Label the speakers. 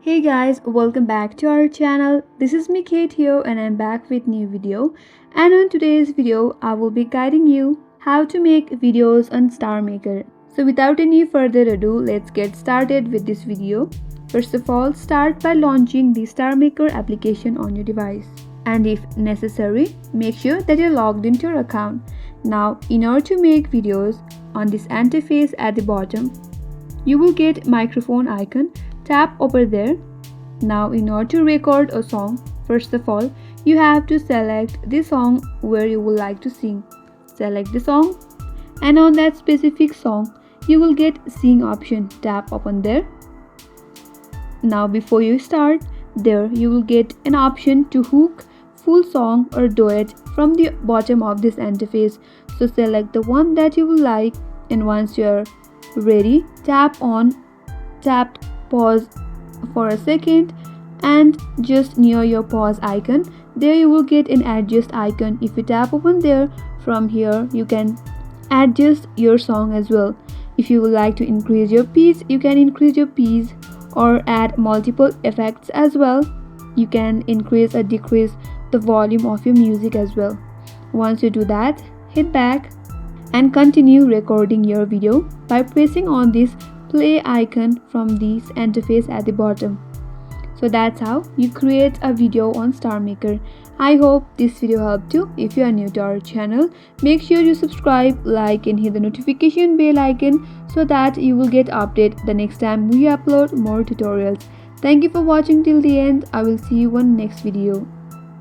Speaker 1: Hey guys, welcome back to our channel. This is me Kate here and I'm back with new video. And on today's video, I will be guiding you how to make videos on StarMaker. So without any further ado, let's get started with this video. First of all, start by launching the StarMaker application on your device. And if necessary, make sure that you're logged into your account. Now, in order to make videos, on this interface at the bottom, you will get microphone icon. Tap over there. Now in order to record a song, first of all, you have to select the song where you would like to sing. Select the song and on that specific song, you will get sing option. Tap upon there. Now before you start, there you will get an option to hook, full song or duet from the bottom of this interface. So select the one that you would like and once you are ready, tap pause for a second and just near your pause icon there you will get an adjust icon. If you tap upon there, from here you can adjust your song as well. If you would like to increase your pitch, you can increase your pitch or add multiple effects as well. You can increase or decrease the volume of your music as well. Once you do that, hit back and continue recording your video by pressing on this play icon from this interface at the bottom. So that's how you create a video on StarMaker. I hope this video helped you. If you are new to our channel, make sure you subscribe, like and hit the notification bell icon so that you will get update the next time we upload more tutorials. Thank you for watching till the end. I will see you on next video.